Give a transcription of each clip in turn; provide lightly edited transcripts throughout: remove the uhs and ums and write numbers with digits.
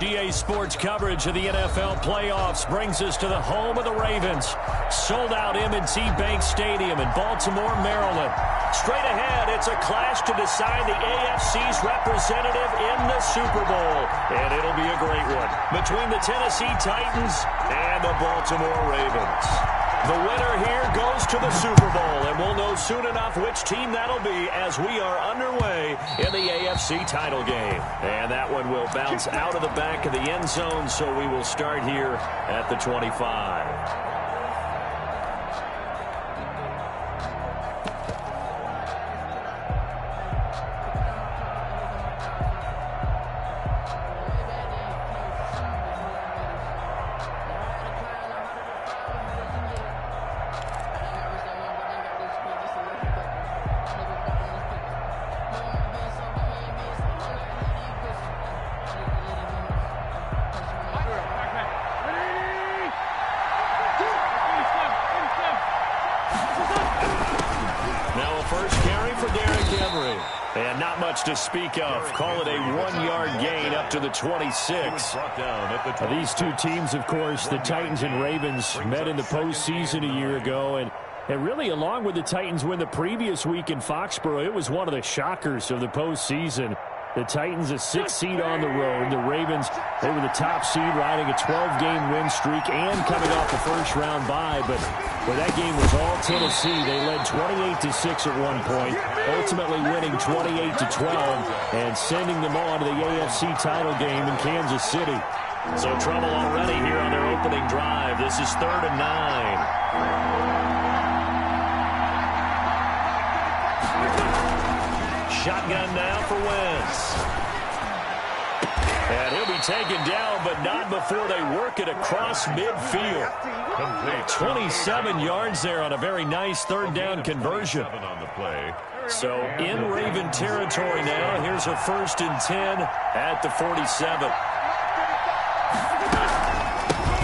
EA Sports coverage of the NFL playoffs brings us to the home of the Ravens. Sold out M&T Bank Stadium in Baltimore, Maryland. Straight ahead, it's a clash to decide the AFC's representative in the Super Bowl. And it'll be a great one between the Tennessee Titans and the Baltimore Ravens. The winner here goes to the Super Bowl, and we'll know soon enough which team that'll be as we are underway in the AFC title game. And that one will bounce out of the back of the end zone, so we will start here at the 25. To speak of. Call it a 1-yard gain up to the 26. These two teams, of course, the Titans and Ravens, met in the postseason a year ago, and really, along with the Titans win the previous week in Foxborough, it was one of the shockers of the postseason. The Titans a 6th seed on the road. The Ravens, they were the top seed, riding a 12-game win streak and coming off the first-round bye. But that game was all Tennessee. They led 28-6 at one point, ultimately winning 28-12 and sending them on to the AFC title game in Kansas City. So trouble already here on their opening drive. This is 3rd and 9. Shotgun now for Wentz. And he'll be taken down, but not before they work it across midfield. 27 yards there on a very nice 3rd down conversion. So in Raven territory now. Here's a 1st and 10 at the 47.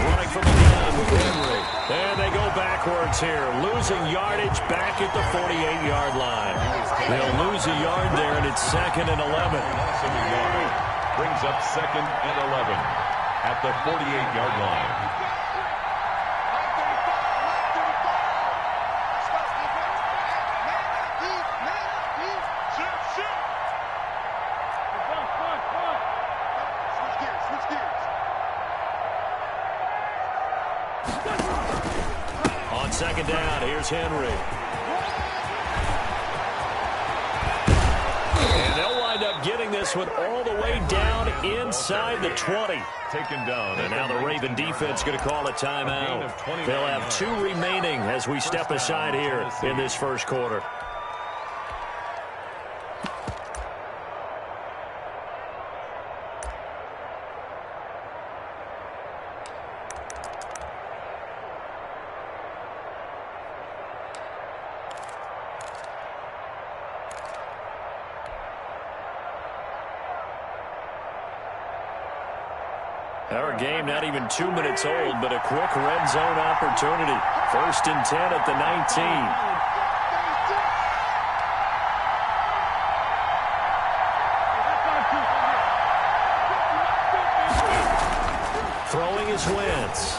Running from the gun with Henry. And they go backwards here, losing yardage back at the 48-yard line. They'll lose a yard there, and it's 2nd and 11. Brings up 2nd and 11 at the 48-yard line. On 2nd down, here's Henry. And they'll wind up getting this one all the way down inside the 20. Taken down. And now the Raven defense going to call a timeout. They'll have 2 remaining as we step aside here in this first quarter. Our game not even 2 minutes old, but a quick red zone opportunity. 1st and 10 at the 19. Throwing is Wentz.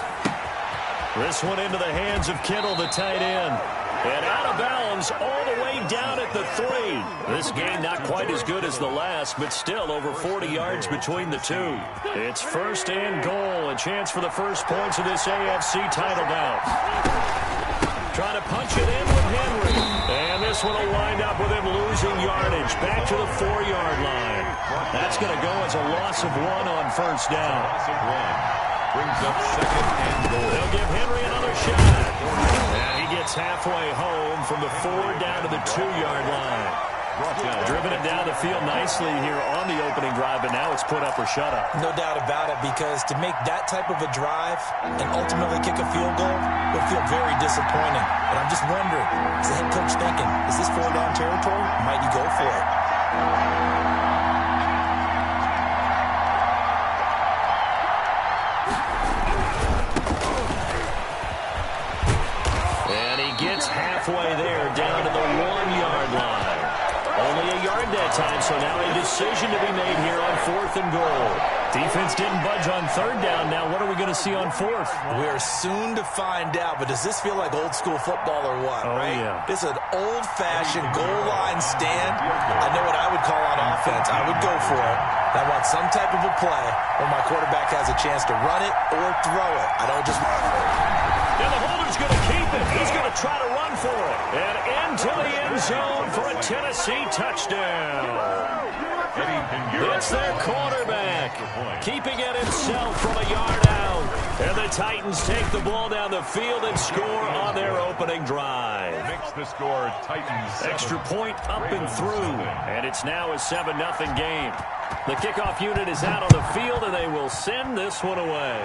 This one into the hands of Kittle, the tight end. And out of bounds all the way down at the 3. This game not quite as good as the last, but still over 40 yards between the two. It's 1st and goal, a chance for the first points of this AFC title bout. Trying to punch it in with Henry. And this one will wind up with him losing yardage back to the 4-yard line. That's going to go as a loss of 1 on 1st down. Brings up 2nd and goal. They'll give Henry another shot. And he gets halfway home from the 4 down to the 2-yard line. Driven it down the field nicely here on the opening drive, but now it's put up or shut up. No doubt about it, because to make that type of a drive and ultimately kick a field goal would feel very disappointing. And I'm just wondering, is the head coach thinking, is this 4-down territory? Might he go for it? And he gets halfway there, down to the 1-yard line. Only a yard that time, so now a decision to be made here on 4th and goal. Defense didn't budge on 3rd down. Now what are we going to see on 4th? We're soon to find out, but does this feel like old school football or what, right? Yeah. This is an old-fashioned goal line stand. I know what I would call on offense. I would go for it. I want some type of a play where my quarterback has a chance to run it or throw it. I don't just... And the holder's going to keep it. He's going to try to run for it. And into the end zone for a Tennessee touchdown. It's their quarterback, keeping it himself from a yard out. And the Titans take the ball down the field and score on their opening drive. Makes the score Titans. Extra point up and through. And it's now a 7-0 game. The kickoff unit is out on the field, and they will send this one away.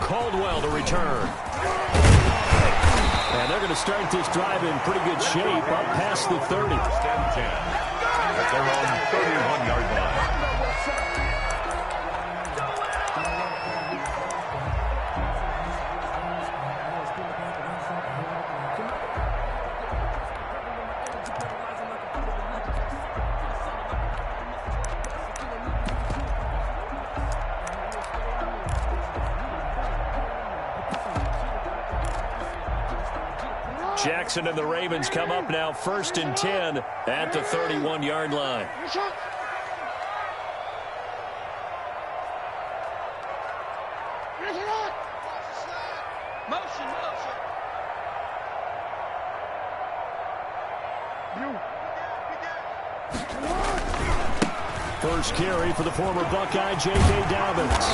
Caldwell to return. And they're going to start this drive in pretty good shape up past the 30. At their own 31-yard line. Jackson and the Ravens come up now 1st and 10 at the 31-yard line. First carry for the former Buckeye, J.K. Dobbins.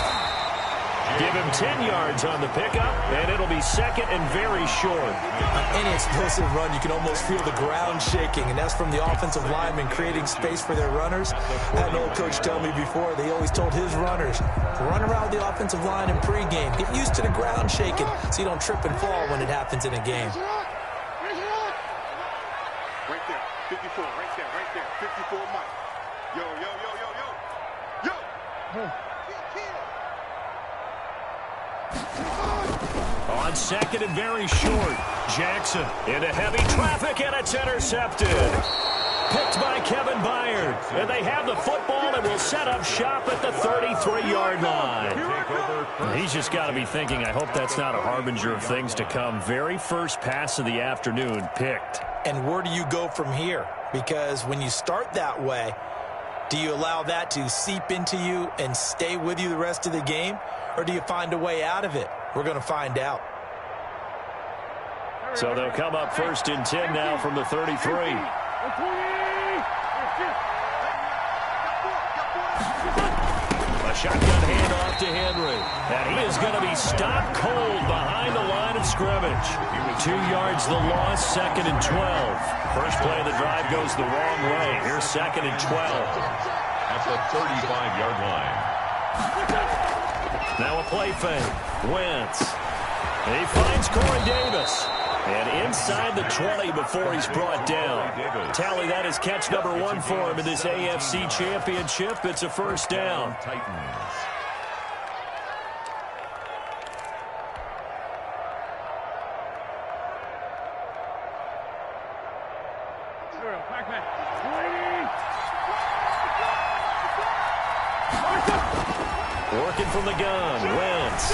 Give him 10 yards on the pickup, and it'll be 2nd and very short. On any explosive run, you can almost feel the ground shaking, and that's from the offensive linemen creating space for their runners. I had an old coach tell me before, they always told his runners, run around the offensive line in pregame. Get used to the ground shaking so you don't trip and fall when it happens in a game. Right there, 54, right there, 54 Mike. Yo. On 2nd and very short, Jackson into heavy traffic, and it's intercepted. Picked by Kevin Byard. And they have the football and will set up shop at the 33-yard line. He's just got to be thinking, I hope that's not a harbinger of things to come. Very first pass of the afternoon picked. And where do you go from here? Because when you start that way, do you allow that to seep into you and stay with you the rest of the game? Or do you find a way out of it? We're going to find out. So they'll come up 1st and 10 now from the 33. A shotgun handoff to Henry. And he is going to be stopped cold behind the line of scrimmage. 2 yards the loss, 2nd and 12. First play of the drive goes the wrong way. Here's 2nd and 12. At the 35-yard line. Now a play fake. Wentz. He finds Corey Davis. And inside the 20 before he's brought down. Tally, that is catch number 1 for him in this AFC Championship. It's a first down. Titans. Working from the gun, Wentz.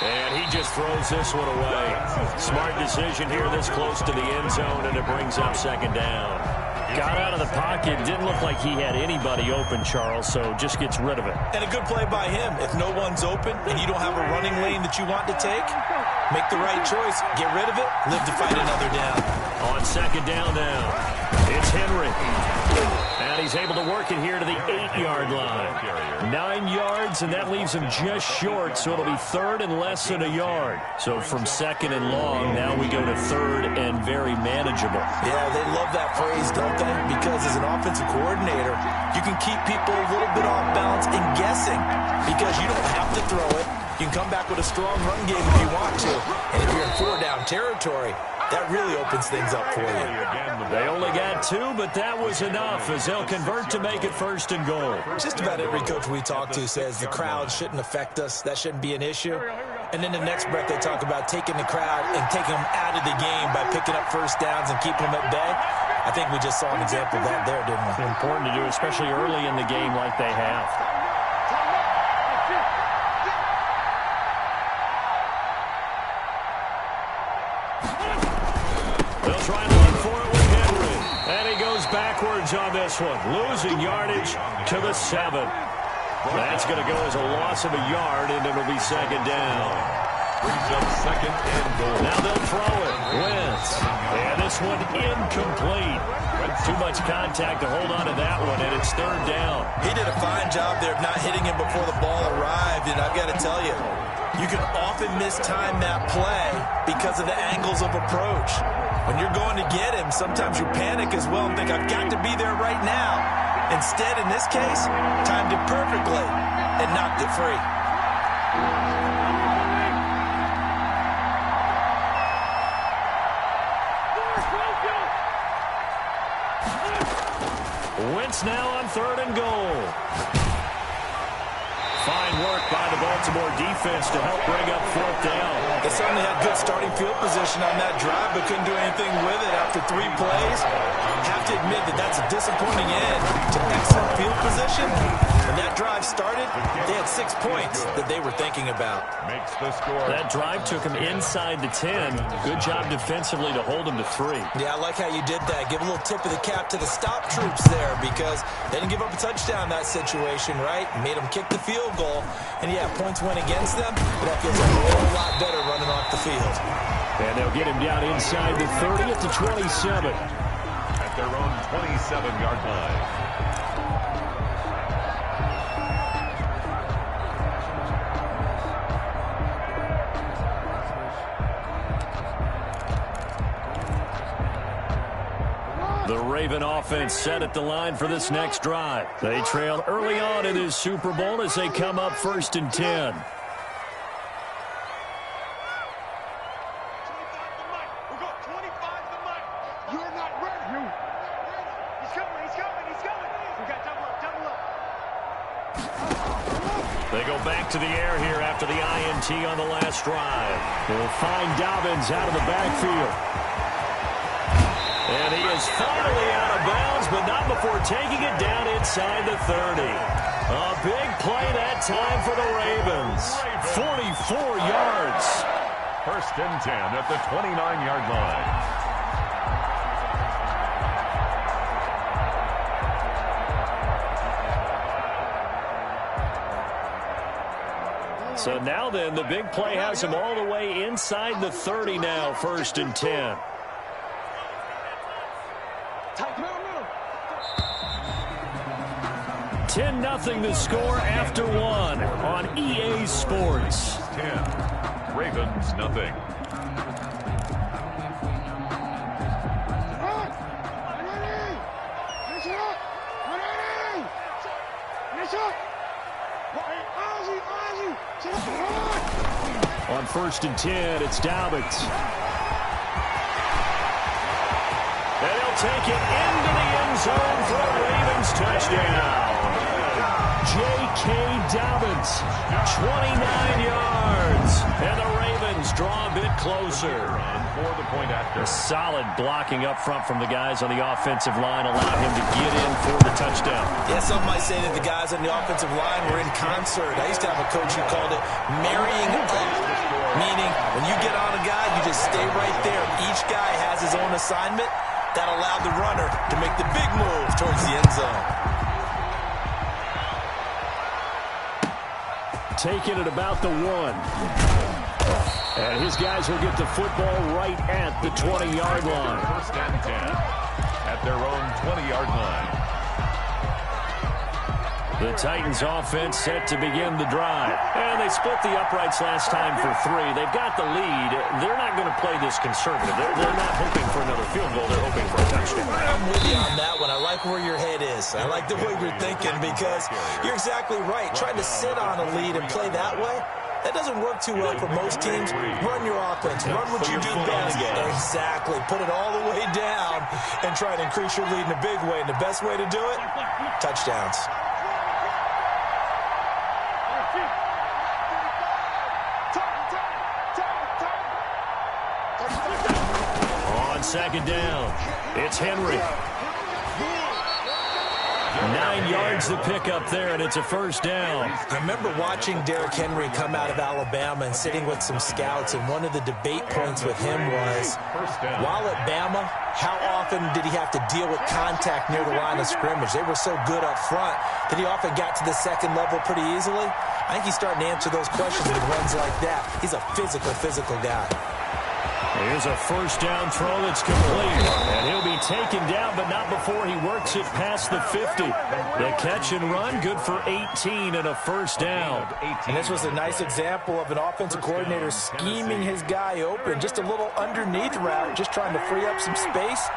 And he just throws this one away. Smart decision here this close to the end zone, and it brings up 2nd down. Got out of the pocket. Didn't look like he had anybody open, Charles, so just gets rid of it. And a good play by him. If no one's open and you don't have a running lane that you want to take, make the right choice. Get rid of it. Live to fight another down. On 2nd down now, it's Henry. And he's able to work it here to the 8-yard line. 9 yards, and that leaves him just short, so it'll be 3rd and less than a yard. So from 2nd and long, now we go to 3rd and very manageable. Yeah, they love that phrase, don't they? Because as an offensive coordinator, you can keep people a little bit off balance and guessing because you don't have to throw it. You can come back with a strong run game if you want to. And if you're in 4-down territory, that really opens things up for you. They only got 2, but that was enough as they'll convert to make it 1st and goal. Just about every coach we talk to says the crowd shouldn't affect us. That shouldn't be an issue. And in the next breath, they talk about taking the crowd and taking them out of the game by picking up first downs and keeping them at bay. I think we just saw an example of that there, didn't we? Important to do, especially early in the game like they have. They'll try and run for it with Henry. And he goes backwards on this one, losing yardage to the 7. That's going to go as a loss of a yard, and it'll be second down. Brings up second and goal. Now they'll throw it. Wentz. And this one incomplete. Too much contact to hold on to that one, and it's third down. He did a fine job there of not hitting him before the ball arrived, and I've got to tell you, you can often mistime that play because of the angles of approach. When you're going to get him, sometimes you panic as well and think, I've got to be there right now. Instead, in this case, timed it perfectly and knocked it free. Wentz now on third and goal. Fine work by the Baltimore defense to help bring up fourth down. They certainly had good starting field position on that drive, but couldn't do anything with it after 3 plays. Have to admit that that's a disappointing end to excellent field position. When that drive started, they had 6 points that they were thinking about. Makes the score. That drive took him inside the 10. Good job defensively to hold him to 3. Yeah, I like how you did that. Give a little tip of the cap to the stop troops there because they didn't give up a touchdown in that situation, right? Made them kick the field goal. And, yeah, points went against them, but that feels a whole lot better running off the field. And they'll get him down inside the 30 at the 27. At their own 27-yard line. The Raven offense set at the line for this next drive. They trail early on in this Super Bowl as they come up 1st and 10. They go back to the air here after the INT on the last drive. They'll find Dobbins out of the backfield. And he is finally out of bounds, but not before taking it down inside the 30. A big play that time for the Ravens. 44 yards. 1st and 10 at the 29-yard line. So now then, the big play has him all the way inside the 30 now, 1st and 10. 10-0 the score after 1 on EA Sports. 10. Ravens, nothing. On 1st and 10, it's Dobbins. And he'll take it into the end zone for a Ravens touchdown. J.K. Dobbins, 29 yards. And the Ravens draw a bit closer. For the point after. A solid blocking up front from the guys on the offensive line allowed him to get in for the touchdown. Yeah, some might say that the guys on the offensive line were in concert. I used to have a coach who called it marrying up, meaning when you get on a guy, you just stay right there. Each guy has his own assignment. That allowed the runner to make the big move towards the end zone. Taking it about the 1. And his guys will get the football right at the 20-yard line. 1st and 10 at their own 20-yard line. The Titans offense set to begin the drive. And they split the uprights last time for 3. They've got the lead. They're not going to play this conservative. They're not hoping for another field goal. They're hoping for a touchdown. I'm with you on that one. I like where your head is. I like the way you're thinking because you're exactly right. Trying to sit on a lead and play that way, that doesn't work too well for most teams. Run your offense. Run what you do best. Exactly. Put it all the way down and try to increase your lead in a big way. And the best way to do it, touchdowns. second down. It's Henry. 9 yards to pick up there, and it's a first down. I remember watching Derrick Henry come out of Alabama and sitting with some scouts, and one of the debate points with him was, while at Bama, how often did he have to deal with contact near the line of scrimmage? They were so good up front that he often got to the second level pretty easily. I think he's starting to answer those questions with runs like that. He's a physical guy. Here's a first down throw that's complete. And he'll be taken down, but not before he works it past the 50. The catch and run, good for 18 and a first down. And this was a nice example of an offensive coordinator scheming his guy open. Just a little underneath route, just trying to free up some space.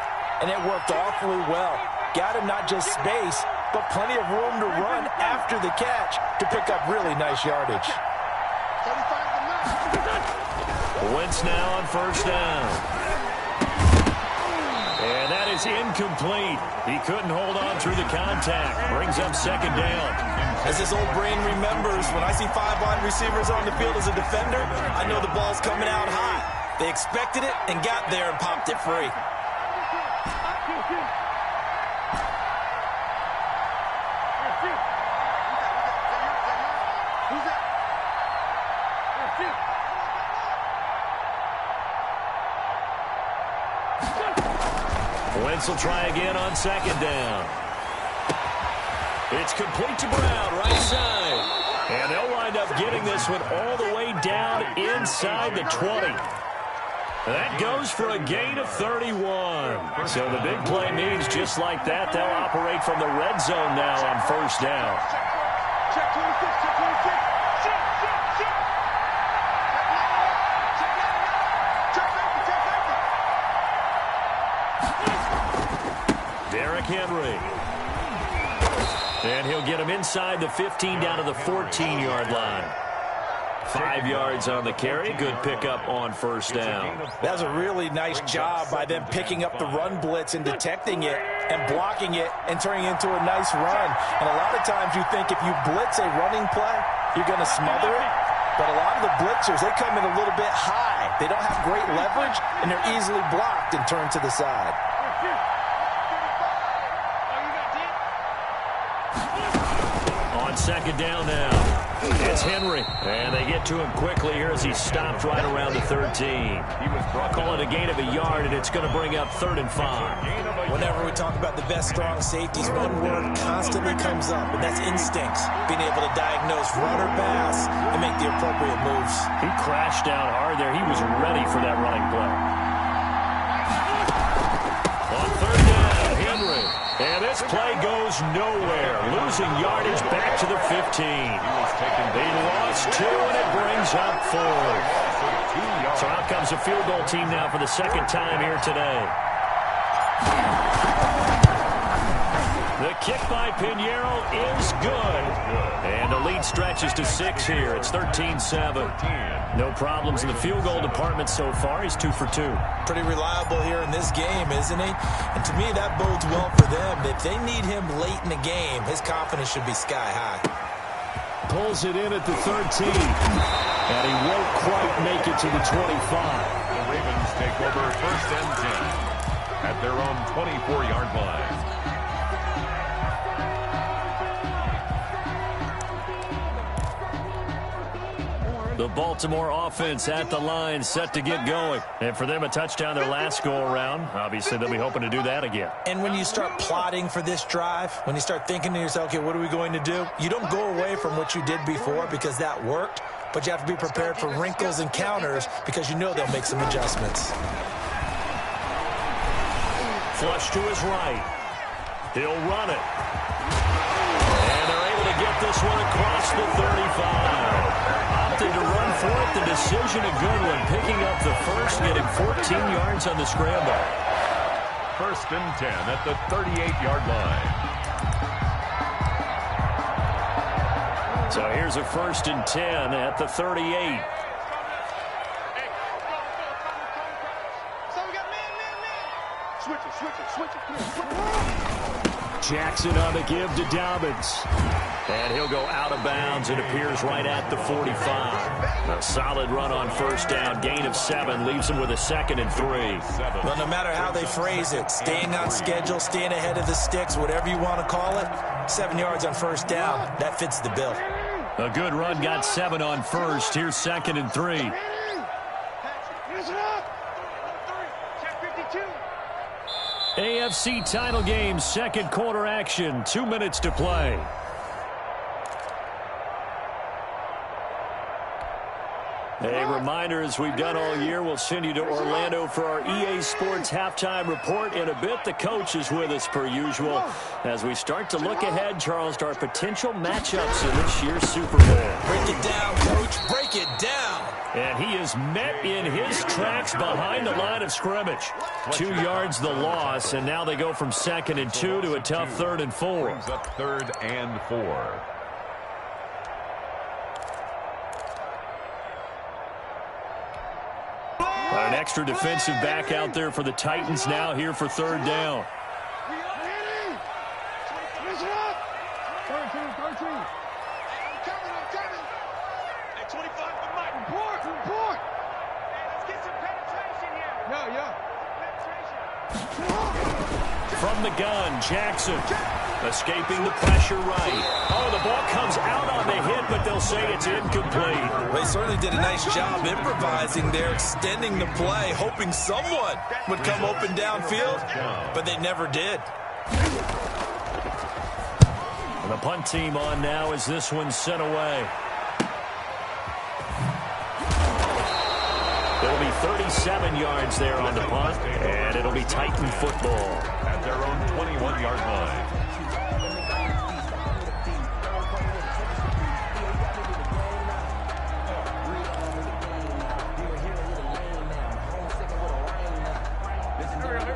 And it worked awfully well. Got him not just space, but plenty of room to run after the catch to pick up really nice yardage. Wentz now on first down. And that is incomplete. He couldn't hold on through the contact. Brings up second down. As his old brain remembers, when I see 5 wide receivers on the field as a defender, I know the ball's coming out high. They expected it and got there and popped it free. Wentz will try again on second down. It's complete to Brown, right side. And they'll wind up getting this one all the way down inside the 20. That goes for a gain of 31. So the big play means just like that, they'll operate from the red zone now on first down. Check 26, check 26. Derrick Henry. And he'll get him inside the 15 down to the 14-yard line. 5 yards on the carry. Good pickup on first down. That was a really nice job by them picking up the run blitz and detecting it and blocking it and turning it into a nice run. And a lot of times you think if you blitz a running play, you're going to smother it. But a lot of the blitzers, they come in a little bit high. They don't have great leverage, and they're easily blocked and turned to the side. On second down now. It's Henry. And they get to him quickly here as he stopped right around the 13. Call it a gain of a yard, and it's going to bring up 3rd and 5. Whenever we talk about the best strong safeties, one word constantly comes up, and that's instincts. Being able to diagnose run or pass and make the appropriate moves. He crashed down hard there. He was ready for that running play. On 3rd down, Henry. And this play goes nowhere. Losing yardage back to the 15. They lost 2, and it brings up 4. So out comes a field goal team now for the second time here today. The kick by Pinheiro is good. And the lead stretches to 6 here. It's 13-7. No problems in the field goal department so far. He's 2 for 2. Pretty reliable here in this game, isn't he? And to me, that bodes well for them. If they need him late in the game, his confidence should be sky high. Pulls it in at the 13. And he won't quite make it to the 25. The Ravens take over 1st and 10 at their own 24-yard line. The Baltimore offense at the line, set to get going. And for them, a touchdown their last go-around. Obviously, they'll be hoping to do that again. And when you start plotting for this drive, when you start thinking to yourself, okay, what are we going to do? You don't go away from what you did before because that worked, but you have to be prepared for wrinkles and counters because you know they'll make some adjustments. Flush to his right. He'll run it. And they're able to get this one across the 35. Opted to run for it. The decision a good one. Picking up the first, getting 14 yards on the scramble. 1st and 10 at the 38-yard line. So here's a 1st and 10 at the 38. Jackson on the give to Dobbins. And he'll go out of bounds. It appears right at the 45. A solid run on first down. Gain of 7 leaves him with a 2nd and 3. Well, no matter how they phrase it, staying on schedule, staying ahead of the sticks, whatever you want to call it, 7 yards on first down, that fits the bill. A good run got 7 on first. Here's 2nd and 3. AFC title game, second quarter action. 2 minutes to play. A reminder, as we've done all year, we'll send you to Orlando for our EA Sports halftime report. In a bit, the coach is with us per usual as we start to look ahead, Charles, to our potential matchups in this year's Super Bowl. Break it down, coach. Break it down. And he is met in his tracks behind the line of scrimmage. 2 yards the loss, and now they go from 2nd and 2 to a tough 3rd and 4. Brings up 3rd and 4. An extra defensive back out there for the Titans now here for 3rd down. From the gun, Jackson escaping the pressure right. Oh, the ball comes out on the hit, but they'll say it's incomplete. They certainly did a nice job improvising there, extending the play, hoping someone would come open downfield, but they never did. And the punt team on now as this one's sent away. It'll be 37 yards there on the punt, and it'll be Titan football. At their own 21-yard line.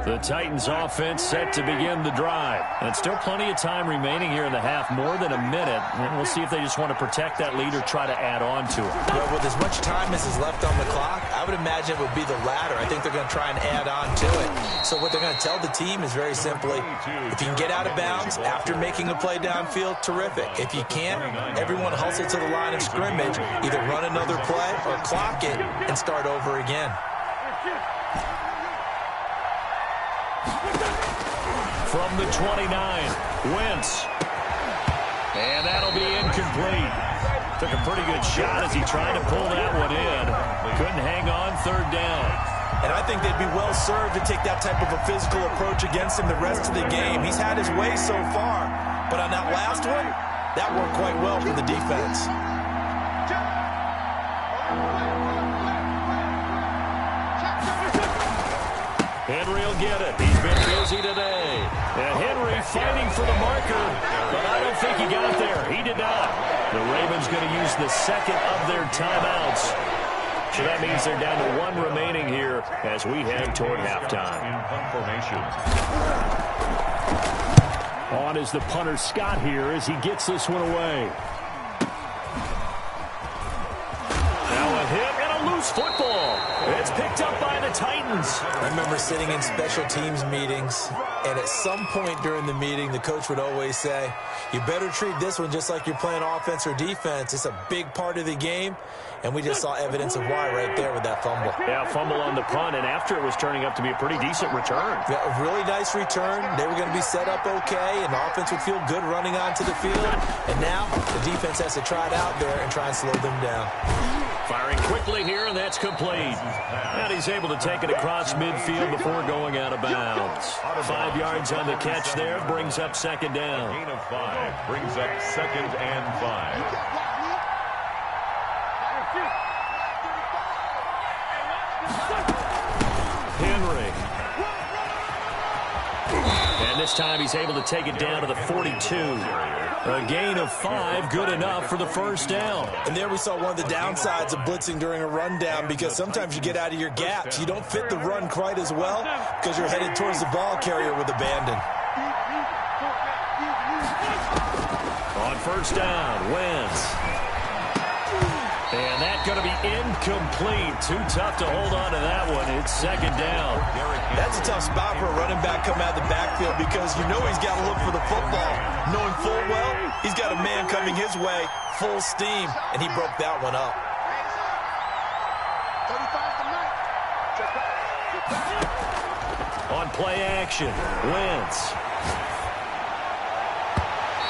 The Titans offense set to begin the drive. And still plenty of time remaining here in the half, more than a minute. And we'll see if they just want to protect that lead or try to add on to it. Well, with as much time as is left on the clock, I would imagine it would be the latter. I think they're going to try and add on to it. So what they're going to tell the team is very simply, if you can get out of bounds after making a play downfield, terrific. If you can't, everyone hustle to the line of scrimmage, either run another play or clock it and start over again. From the 29, Wentz. And that'll be incomplete. Took a pretty good shot as he tried to pull that one in. Couldn't hang on, 3rd down. And I think they'd be well served to take that type of a physical approach against him the rest of the game. He's had his way so far. But on that last one, that worked quite well for the defense. Henry will get it. He's been busy today. And Henry fighting for the marker, but I don't think he got there. He did not. The Ravens going to use the 2nd of their timeouts. So that means they're down to 1 remaining here as we head toward halftime. In punt formation. On is the punter Scott here as he gets this one away. Now a hit and a loose football. It's picked up by the Titans. I remember sitting in special teams meetings, and at some point during the meeting, the coach would always say, you better treat this one just like you're playing offense or defense. It's a big part of the game, and we just saw evidence of why right there with that fumble. Yeah, fumble on the punt, and after it was turning up to be a pretty decent return. Yeah, a really nice return. They were going to be set up okay, and the offense would feel good running onto the field. And now the defense has to try it out there and try and slow them down. Firing quickly here, and that's complete. And he's able to take it across midfield before going out of bounds. 5 yards on the catch there, brings up 2nd down. Gain of 5 brings up 2nd and 5. Henry. And this time he's able to take it down to the 42. A gain of 5, good enough for the 1st down. And there we saw one of the downsides of blitzing during a rundown, because sometimes you get out of your gaps. You don't fit the run quite as well because you're headed towards the ball carrier with abandon. On 1st down, Wentz. And that's going to be incomplete. Too tough to hold on to that one. It's 2nd down. That's a tough spot for a running back coming out of the backfield, because you know he's got to look for the football, knowing full well He's got a man coming his way, full steam, and he broke that one up. 35 tonight. On play action, Wentz.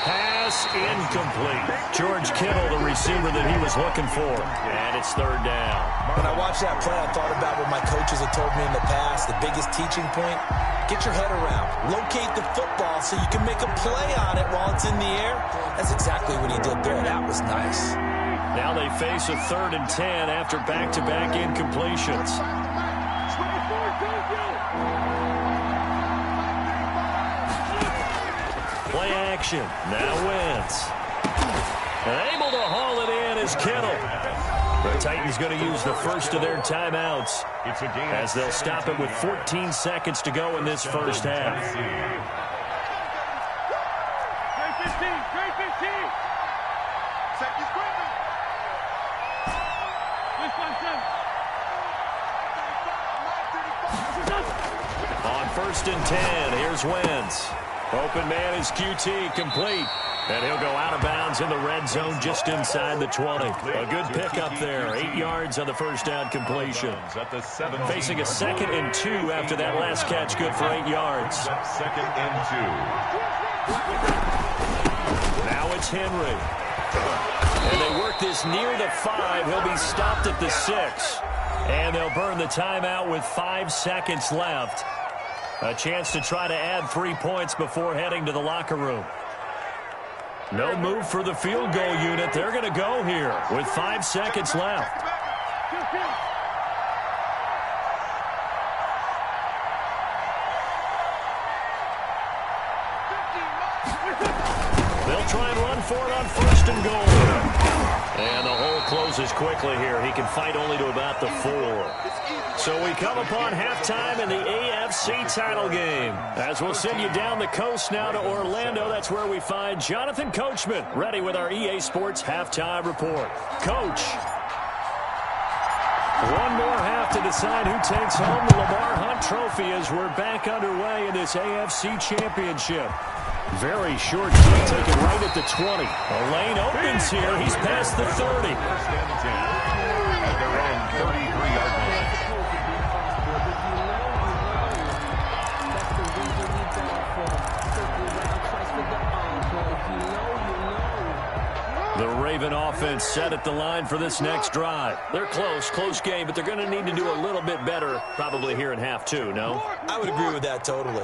Pass incomplete. George Kittle, the receiver that he was looking for. And it's third down. When I watched that play, I thought about what my coaches had told me in the past. The biggest teaching point, get your head around. Locate the football so you can make a play on it while it's in the air. That's exactly what he did there. That was nice. Now they face a 3rd and 10 after back-to-back incompletions. Play action. Now Wentz. Able to haul it in is Kittle. The Titans going to use the first of their timeouts as they'll stop it with 14 seconds to go in this first half. On 1st and 10, here's Wentz. Open man is QT, complete. And he'll go out of bounds in the red zone just inside the 20. A good pickup there. 8 yards on the first down completion. Facing a 2nd and 2 after that last catch, good for 8 yards. 2nd and 2. Now it's Henry. And they work this near the 5. He'll be stopped at the 6. And they'll burn the timeout with 5 seconds left. A chance to try to add 3 points before heading to the locker room. No move for the field goal unit. They're going to go here with 5 seconds left. They'll try and run for it on 1st and goal. And the hole closes quickly here. He can fight only to about the 4. So we come upon halftime in the AFC title game. As we'll send you down the coast now to Orlando, that's where we find Jonathan Coachman, ready with our EA Sports halftime report. Coach. One more half to decide who takes home the Lamar Hunt Trophy as we're back underway in this AFC Championship. Very short kick taken right at the 20. A lane opens here. He's past the 30. At their own 33-yard line. The Raven offense set at the line for this next drive. They're close game, but they're going to need to do a little bit better probably here in half 2, no? I would agree with that totally.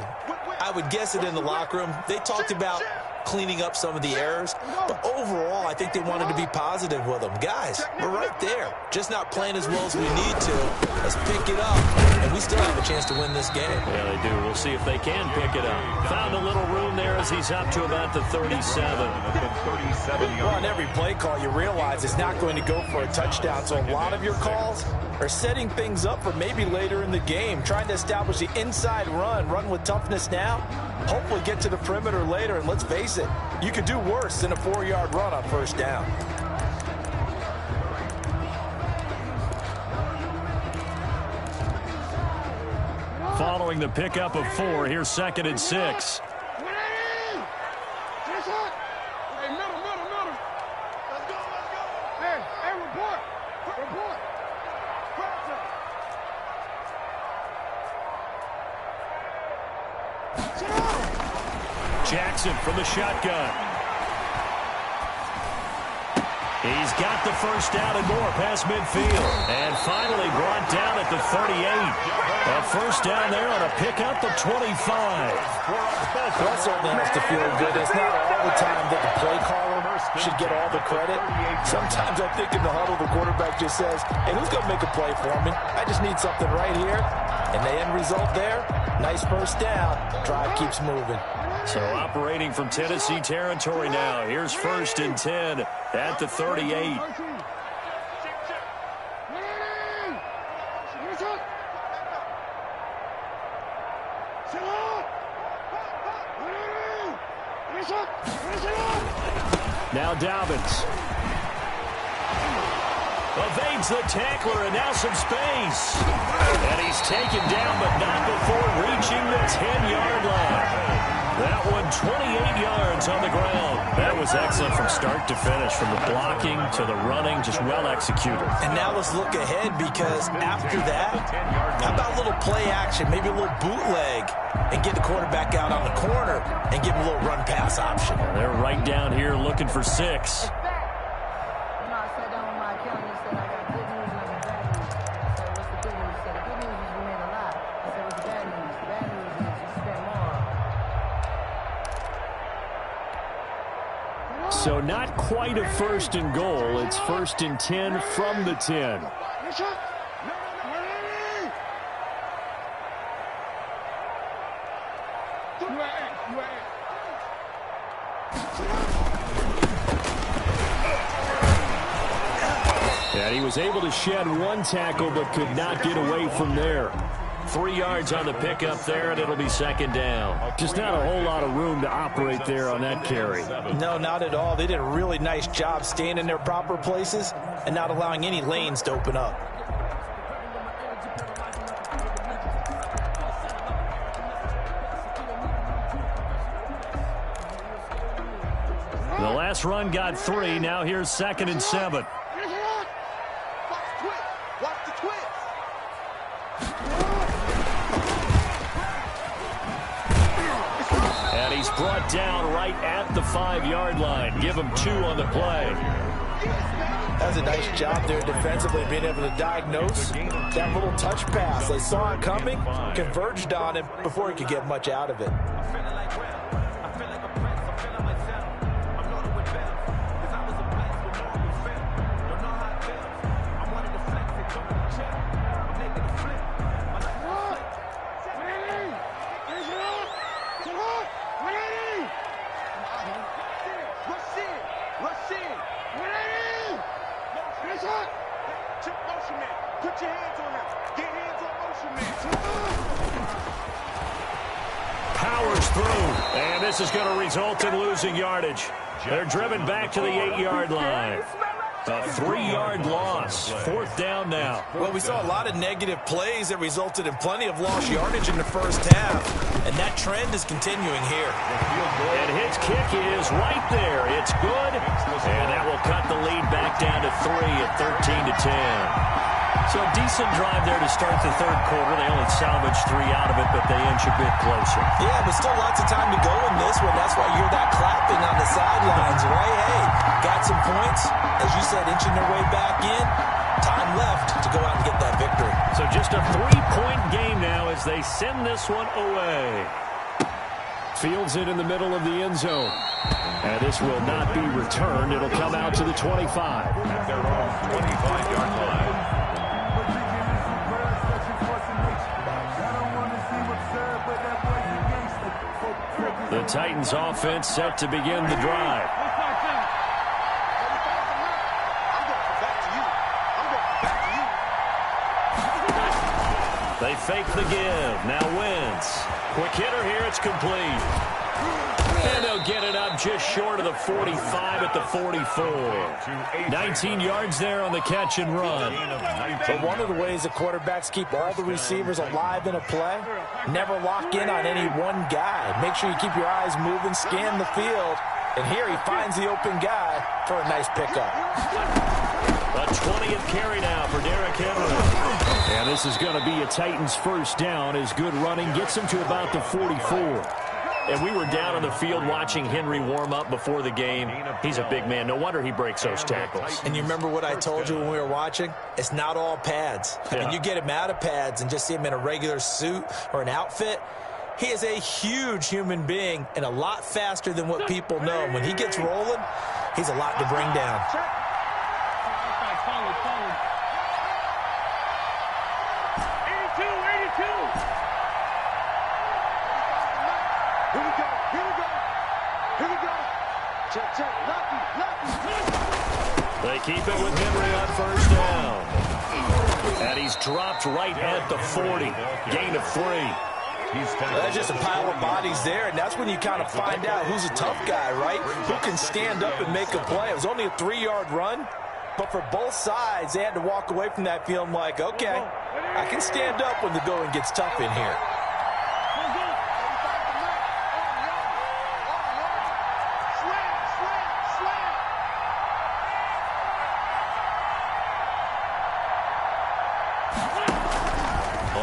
I would guess it in the locker room. They talked about cleaning up some of the errors, but overall, I think they wanted to be positive with them. Guys, we're right there. Just not playing as well as we need to. Let's pick it up, and we still have a chance to win this game. Yeah, they do. We'll see if they can pick it up. Found a little room there as he's up to about the 37. Well, on every play call, you realize it's not going to go for a touchdown, so a lot of your calls are setting things up for maybe later in the game, trying to establish the inside run with toughness now, hopefully get to the perimeter later, and let's face it, you could do worse than a 4-yard run on 1st down. Following the pickup of 4, here's 2nd and 6. Jackson from the shotgun. He's got the first down and more past midfield. And finally brought down at the 38. A first down there on a pickup of 25. That certainly has to feel good. It's not all the time that the play caller should get all the credit. Sometimes I think in the huddle the quarterback just says, hey, who's going to make a play for me? I just need something right here. And the end result there, nice first down. Drive keeps moving. So operating from Tennessee territory now. Here's 1st and 10 at the 38. Now Dobbins. Evades the tackler, and now some space. And he's taken down, but not before reaching the 10-yard line. That one 28 yards on the ground. That was excellent from start to finish, from the blocking to the running, just well executed. And now let's look ahead, because after that, how about a little play action, maybe a little bootleg, and get the quarterback out on the corner and give him a little run pass option. They're right down here looking for 6. So not quite a first and goal. It's 1st and 10 from the 10. And he was able to shed one tackle but could not get away from there. 3 yards on the pickup there, and it'll be 2nd down. Just not a whole lot of room to operate there on that carry. No, not at all. They did a really nice job staying in their proper places and not allowing any lanes to open up. The last run got 3. Now here's 2nd and 7. And he's brought down right at the 5-yard line. Give him 2 on the play. That was a nice job there defensively, being able to diagnose that little touch pass. They saw it coming, converged on it before he could get much out of it. Powers through, and this is going to result in losing yardage. They're driven back to the 8-yard line. A 3-yard loss. 4th down now. Well, we saw a lot of negative plays that resulted in plenty of lost yardage in the first half, and that trend is continuing here. And his kick is right there. It's good, and that will cut the lead back down to 3 at 13-10. So a decent drive there to start the 3rd quarter. They only salvaged 3 out of it, but they inch a bit closer. Yeah, but still lots of time to go in this one. That's why you hear that clapping on the sidelines, right? Hey, got some points. As you said, inching their way back in. Time left to go out and get that victory. So just a 3-point game now as they send this one away. Fields it in the middle of the end zone. And this will not be returned. It'll come out to the 25. At their own 25-yard line. The Titans offense set to begin the drive. They fake the give. Now Wentz. Quick hitter here. It's complete. And they'll get it up just short of the 45 at the 44. 19 yards there on the catch and run. But one of the ways the quarterbacks keep all the receivers alive in a play, never lock in on any one guy. Make sure you keep your eyes moving, scan the field. And here he finds the open guy for a nice pickup. A 20th carry now for Derrick Henry. And this is going to be a Titans first down as good running gets him to about the 44. And we were down on the field watching Henry warm up before the game. He's a big man. No wonder he breaks those tackles. And you remember what I told you when we were watching? It's not all pads. I mean, you get him out of pads and just see him in a regular suit or an outfit. He is a huge human being and a lot faster than what people know. When he gets rolling, he's a lot to bring down. They keep it with Henry on first down. And he's dropped right at the 40. Gain of 3. That's just a pile of bodies there, and that's when you kind of find out who's a tough guy, right? Who can stand up and make a play. It was only a 3-yard run, but for both sides, they had to walk away from that feeling like, okay, I can stand up when the going gets tough in here.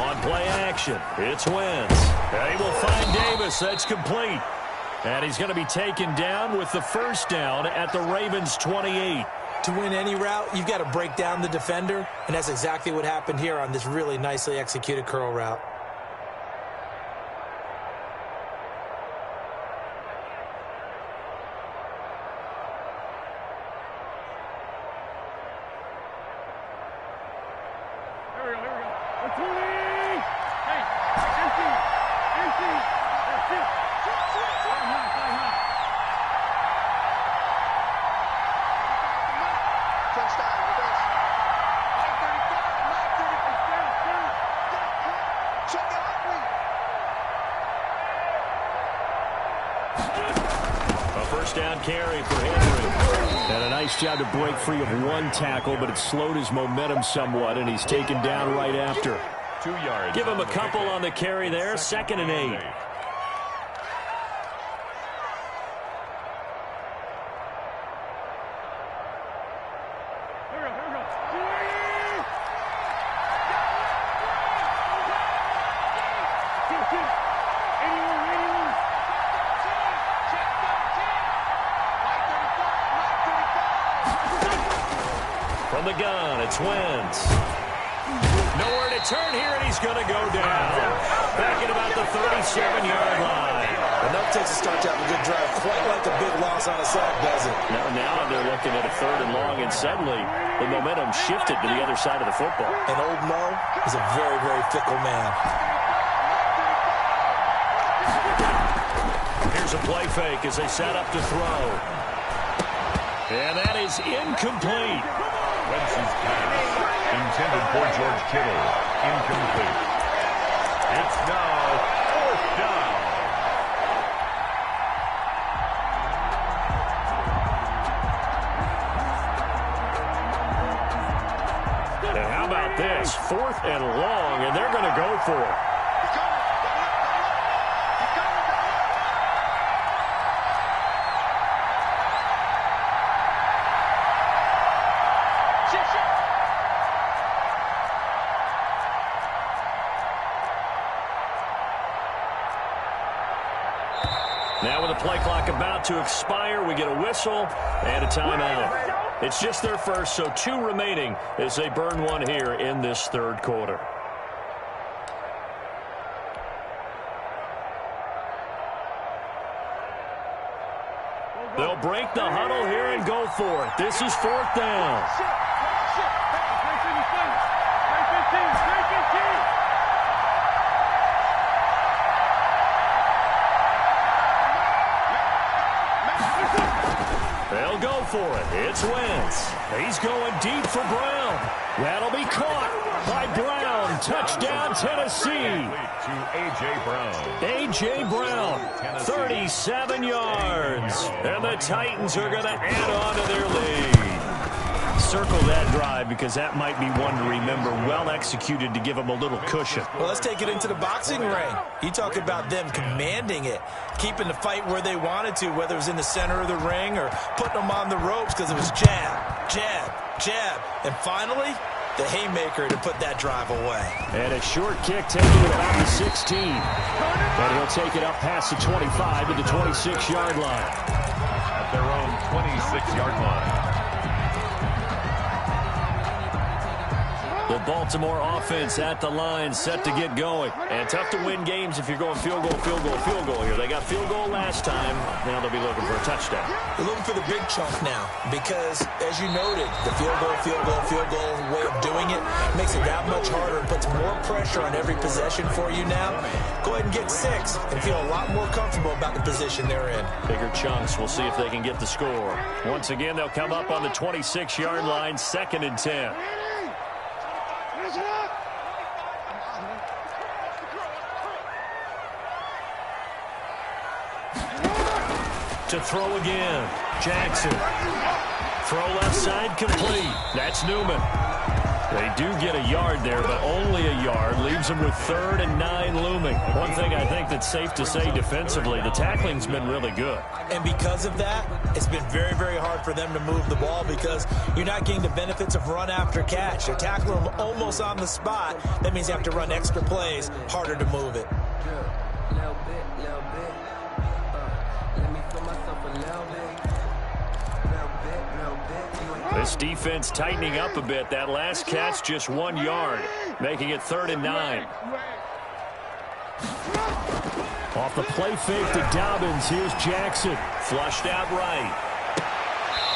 On play action, it's Wentz. They will find Davis. That's complete. And he's going to be taken down with the first down at the Ravens' 28. To win any route, you've got to break down the defender, and that's exactly what happened here on this really nicely executed curl route. First down carry for Henry. And a nice job to break free of one tackle, but it slowed his momentum somewhat, and he's taken down right after. 2 yards. Give him a couple on the carry there. 2nd and 8. From the gun, it's Wentz. Nowhere to turn here, and he's going to go down. Back at about the 37-yard line. Enough takes to start to have a good drive, quite like a big loss on a sack, does it? Now they're looking at a 3rd and long, and suddenly the momentum shifted to the other side of the football. And old Mo is a very, very fickle man. Here's a play fake as they set up to throw. And that is incomplete. Wentz's pass, intended for George Kittle, incomplete. It's now 4th down. And how about this? 4th and long, and they're going to go for it. Now with the play clock about to expire, we get a whistle and a timeout. It's just their first, so 2 remaining as they burn one here in this 3rd quarter. They'll break the huddle here and go for it. This is 4th down. They'll go for it. It's Wentz. He's going deep for Brown. That'll be caught by Brown. Touchdown, Tennessee. To A.J. Brown. A.J. Brown, 37 yards. And the Titans are going to add on to their lead. Circle that drive because that might be one to remember. Well executed to give them a little cushion. Well, let's take it into the boxing ring. You talk about them commanding it, keeping the fight where they wanted to, whether it was in the center of the ring or putting them on the ropes because it was jab, jab, jab. And finally, the haymaker to put that drive away. And a short kick taken to about the 16. And he'll take it up past the 25 to the 26-yard line. At their own 26-yard line. The Baltimore offense at the line, set to get going. And tough to win games if you're going field goal, field goal, field goal here. They got field goal last time. Now they'll be looking for a touchdown. They're looking for the big chunk now because, as you noted, the field goal way of doing it makes it that much harder and puts more pressure on every possession for you now. Go ahead and get 6 and feel a lot more comfortable about the position they're in. Bigger chunks. We'll see if they can get the score. Once again, they'll come up on the 26-yard line, 2nd and 10. To throw again. Jackson. Throw left side complete. That's Newman. They do get a yard there, but only a yard. Leaves them with 3rd and 9 looming. One thing I think that's safe to say defensively, the tackling's been really good. And because of that, it's been very, very hard for them to move the ball because you're not getting the benefits of run after catch. They're tackling them almost on the spot. That means you have to run extra plays, harder to move it. This defense tightening up a bit. That last catch just 1 yard, making it 3rd and 9. Off the play fake to Dobbins. Here's Jackson. Flushed out right.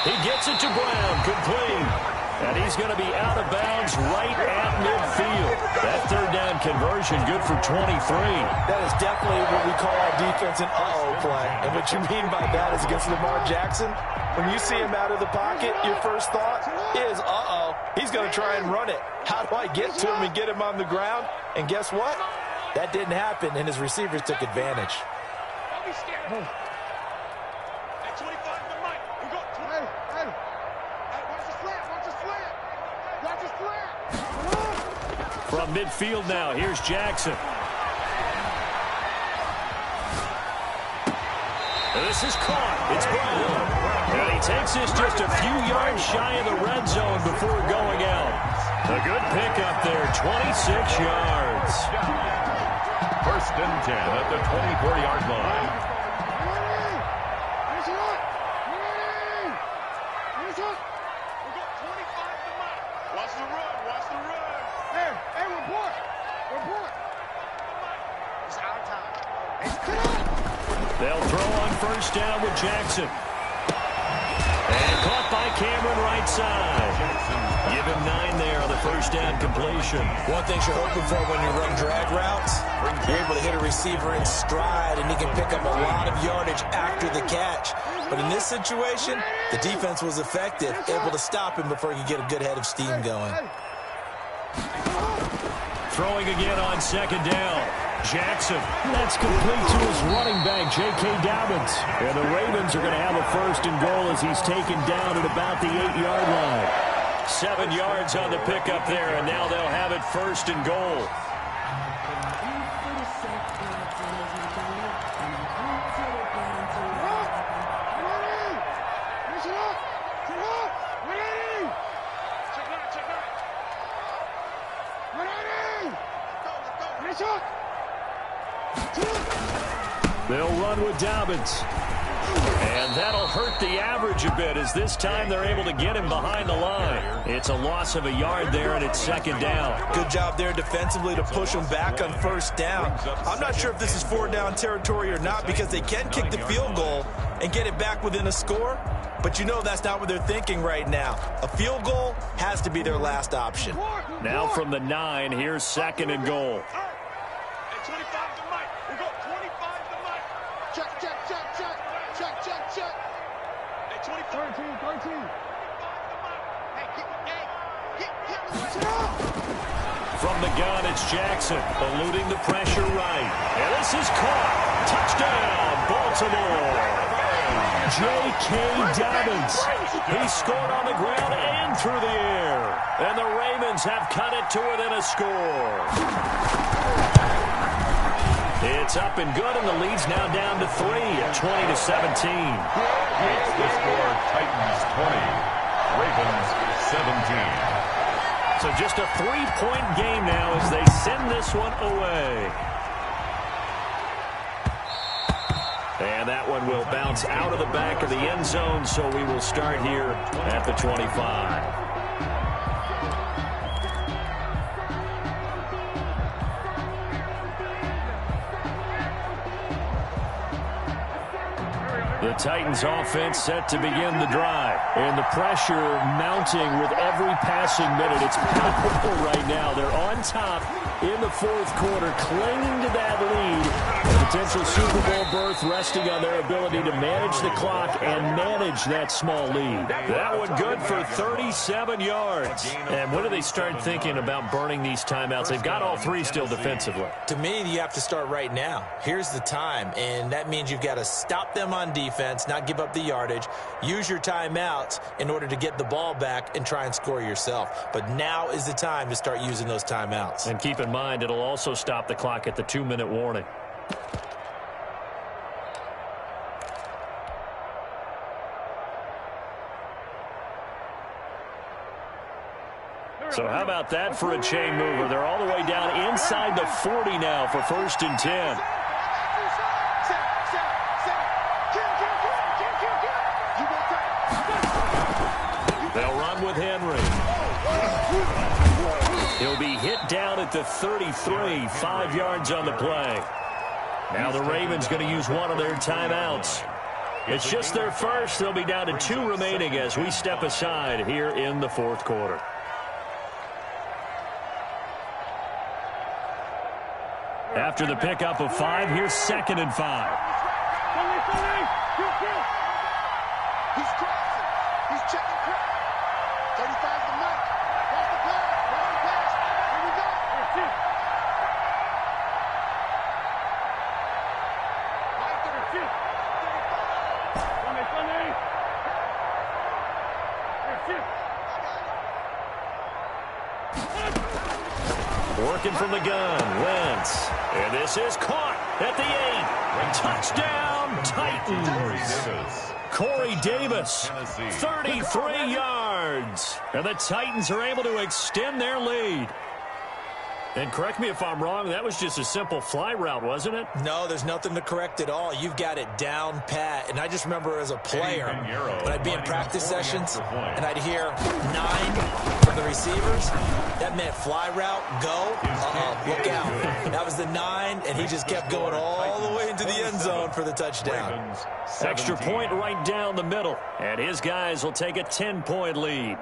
He gets it to Brown. Complete. And he's going to be out of bounds right at midfield. That 3rd down conversion good for 23. That is definitely what we call our defense an uh-oh play. And what you mean by that is against Lamar Jackson, when you see him out of the pocket, your first thought is, uh-oh, he's going to try and run it. How do I get to him and get him on the ground? And guess what? That didn't happen, and his receivers took advantage. Don't be scared. At 25 to Mike. We got 20. Hey, watch the slant. Watch the slant. Watch the slant. From midfield now, here's Jackson. This is caught. It's Brown. And he takes this just a few yards shy of the red zone before going out. A good pickup there, 26 yards. 1st and 10 at the 24-yard line. Watch the run. Watch the run. Hey, report. It's our time. They'll throw on 1st down with Jackson. And caught by Cameron right side. Give him 9 there on the 1st down completion. One thing you're hoping for when you run drag routes, you're able to hit a receiver in stride, and he can pick up a lot of yardage after the catch. But in this situation, the defense was effective, able to stop him before he could get a good head of steam going. Throwing again on 2nd down. Jackson. That's complete to his running back, J.K. Dobbins. And the Ravens are going to have a 1st and goal as he's taken down at about the 8-yard line. 7 yards on the pickup there, and now they'll have it 1st and goal. They'll run with Dobbins. And that'll hurt the average a bit as this time they're able to get him behind the line. It's a loss of a yard there, and it's 2nd down. Good job there defensively to push him back on 1st down. I'm not sure if this is 4th down territory or not because they can kick the field goal and get it back within a score. But you know that's not what they're thinking right now. A field goal has to be their last option. Now from the 9, here's 2nd and goal. From the gun, it's Jackson, eluding the pressure right. And this is caught. Touchdown, Baltimore. J.K. Dobbins. He scored on the ground and through the air. And the Ravens have cut it to within a score. It's up and good, and the lead's now down to 3 at 20-17. It's the score, Titans 20, Ravens 17. So just a 3-point game now as they send this one away. And that one will bounce out of the back of the end zone, so we will start here at the 25. The Titans offense set to begin the drive. And the pressure mounting with every passing minute. It's powerful right now. They're on top in the 4th quarter, clinging to that lead. A potential Super Bowl berth resting on their ability to manage the clock and manage that small lead. That one good for 37 yards. And when do they start thinking about burning these timeouts? They've got all 3 still defensively. To me, you have to start right now. Here's the time, and that means you've got to stop them on defense. defense, not give up the yardage. Use your timeouts in order to get the ball back and try and score yourself. But now is the time to start using those timeouts. And keep in mind, it'll also stop the clock at the 2-minute warning. So how about that for a chain mover? They're all the way down inside the 40 now for 1st and 10. They'll run with Henry. He'll be hit down at the 33, 5 yards on the play. Now the Ravens going to use one of their timeouts. It's just their first. They'll be down to 2 remaining as we step aside here in the 4th quarter. After the pickup of 5, here's 2nd and 5. He's crossing. He's checking crap. 35 the mark. What's the pass? What's the pass? Here we go. Right to the 5. Working from the gun, Wentz. And this is caught at the 8. Touchdown, Titans. Corey Davis, 33 yards. And the Titans are able to extend their lead. And correct me if I'm wrong, that was just a simple fly route, wasn't it? No, there's nothing to correct at all. You've got it down pat. And I just remember as a player, when I'd be in practice sessions and I'd hear 9 from the receivers, that meant fly route, go, look out. That was the 9, and he just kept going all the way into the end zone for the touchdown. Extra point right down the middle. And his guys will take a 10-point lead.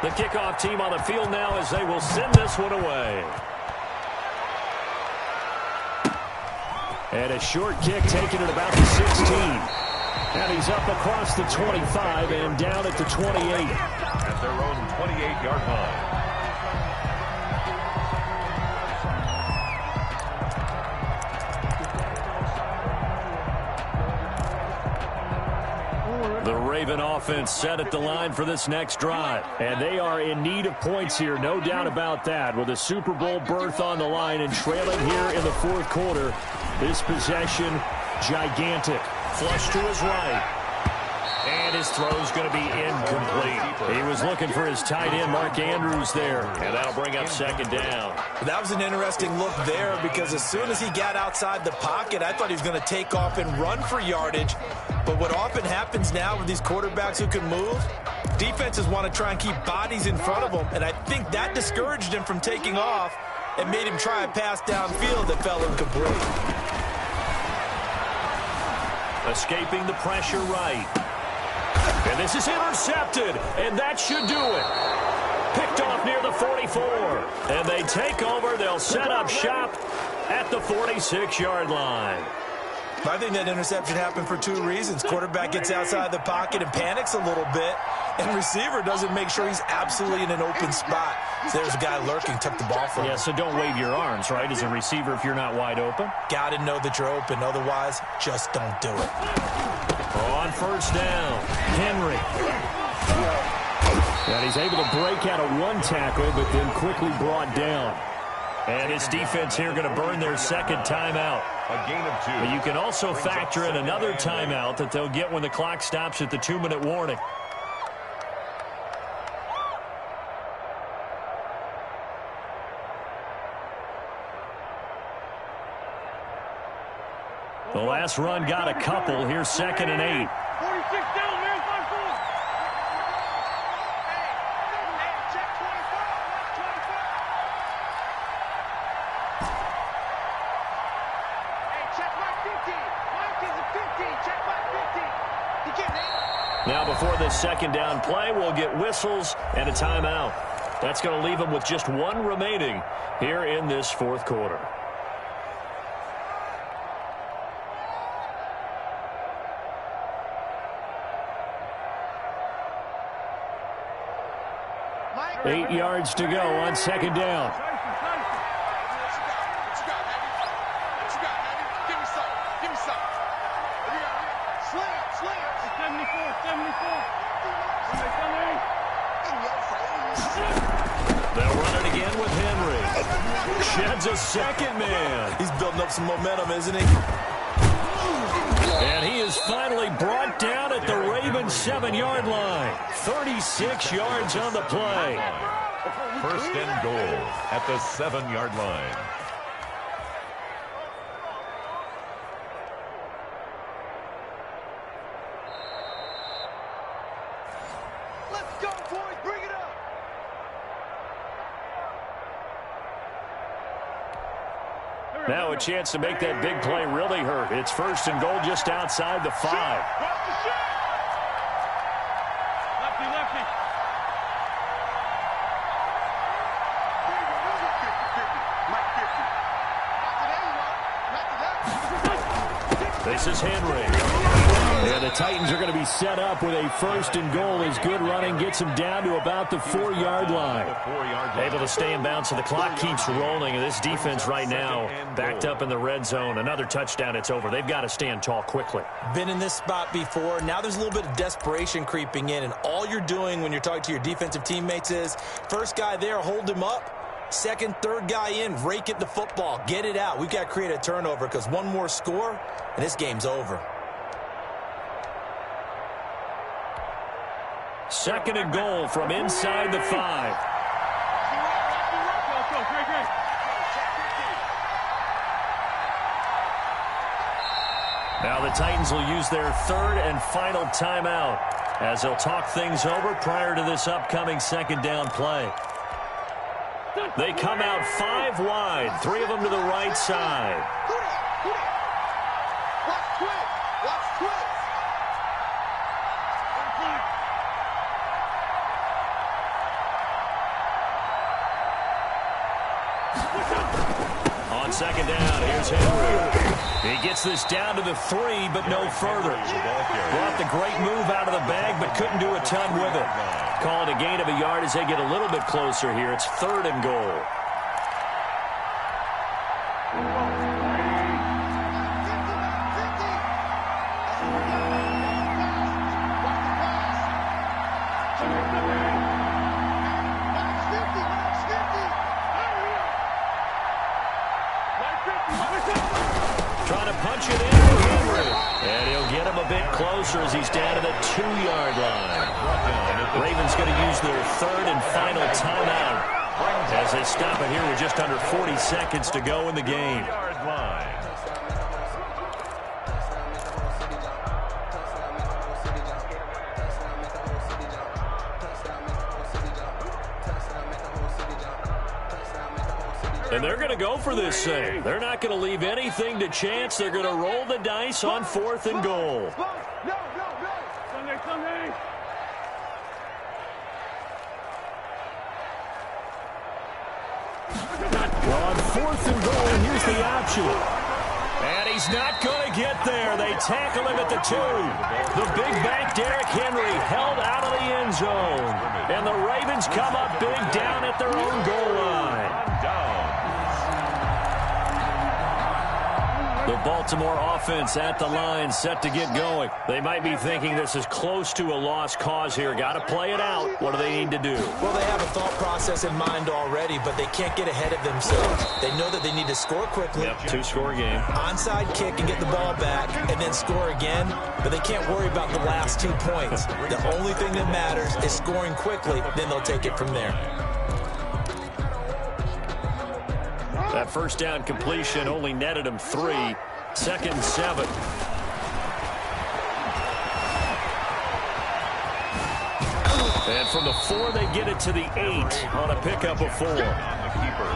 The kickoff team on the field now as they will send this one away. And a short kick taken at about the 16. And he's up across the 25 and down at the 28. At their own 28-yard line. The Raven offense set at the line for this next drive. And they are in need of points here, no doubt about that. With a Super Bowl berth on the line and trailing here in the 4th quarter. This possession, gigantic. Flush to his right. And his throw's going to be incomplete. He was looking for his tight end, Mark Andrews, there. And that'll bring up 2nd down. That was an interesting look there because as soon as he got outside the pocket, I thought he was going to take off and run for yardage. But what often happens now with these quarterbacks who can move, defenses want to try and keep bodies in front of them. And I think that discouraged him from taking off and made him try a pass downfield that fell incomplete. Escaping the pressure right. And this is intercepted, and that should do it. Picked off near the 44. And they take over. They'll set up shop at the 46-yard line. I think that interception happened for 2 reasons. Quarterback gets outside the pocket and panics a little bit, and receiver doesn't make sure he's absolutely in an open spot. So there's a guy lurking, took the ball from him. Yeah, so don't wave your arms, right, as a receiver if you're not wide open. Got to know that you're open. Otherwise, just don't do it. On 1st down, Henry. And he's able to break out of 1 tackle, but then quickly brought down. And his defense here going to burn their 2nd timeout. A gain of 2. But you can also factor in another timeout that they'll get when the clock stops at the 2-minute warning. The last run got a couple. Here's 2nd and 8. 46 down, man. 5-4. Hey, check 25. 25. Hey, check my 50. Mike is a 50. Check my 50. You getting it? Now before this 2nd down play, we'll get whistles and a timeout. That's going to leave them with just 1 remaining here in this 4th quarter. 8 yards to go on second down. They'll run it again with Henry. Sheds a second man. He's building up some momentum, isn't he? And he is finally brought down at the Ravens 7-yard line. 36 yards on the play. First and goal at the 7-yard line. Let's go, boys. Bring it up. Now a chance to make that big play really hurt. It's first and goal just outside the 5. Lefty, lefty. This is Henry. And the Titans are going to be set up with a first and goal as good running gets them down to about the 4-yard line. Able to stay in bounds, so the clock keeps rolling. And this defense right now backed up in the red zone. Another touchdown, it's over. They've got to stand tall quickly. Been in this spot before. Now there's a little bit of desperation creeping in. And all you're doing when you're talking to your defensive teammates is, first guy there, hold him up. Second, third guy in, rake it the football. Get it out. We've got to create a turnover because one more score, and this game's over. Second and goal from inside the 5. Now the Titans will use their third and final timeout as they'll talk things over prior to this upcoming second down play. They come out 5 wide, 3 of them to the right side. Watch twist. Watch twist. On second down, here's Henry. He gets this down to the 3, but no further. Brought the great move out of the bag, but couldn't do a ton with it. Call it a gain of a yard as they get a little bit closer here. It's third and goal. Trying to punch it in to Henry. And he'll get him a bit closer as he's down to the 2-yard line. Ravens going to use their third and final timeout as they stop it here with just under 40 seconds to go in the game. And they're going to go for this thing. They're not going to leave anything to chance. They're going to roll the dice on fourth and goal. No. Sunday. Well, on fourth and goal, here's the option. And he's not going to get there. They tackle him at the 2. The big back Derrick Henry held out of the end zone. And the Ravens come up big down at their own goal line. The Baltimore offense at the line, set to get going. They might be thinking this is close to a lost cause here. Got to play it out. What do they need to do? Well, they have a thought process in mind already, but they can't get ahead of themselves. They know that they need to score quickly. Yep, 2-score game. Onside kick and get the ball back and then score again, but they can't worry about the last 2 points. The only thing that matters is scoring quickly, then they'll take it from there. That first down completion only netted him 3. Second and 7. And from the 4, they get it to the 8 on a pickup of 4. The keeper.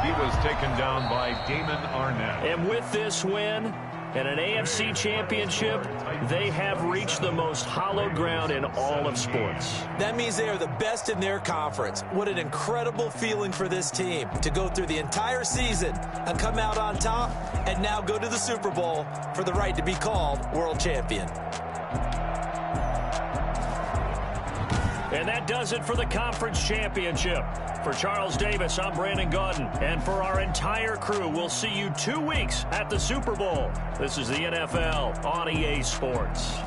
He was taken down by Damon Arnett. And with this win and an AFC championship, they have reached the most hallowed ground in all of sports. That means they are the best in their conference. What an incredible feeling for this team to go through the entire season and come out on top and now go to the Super Bowl for the right to be called world champion. And that does it for the conference championship. For Charles Davis, I'm Brandon Gaudin. And for our entire crew, we'll see you 2 weeks at the Super Bowl. This is the NFL on EA Sports.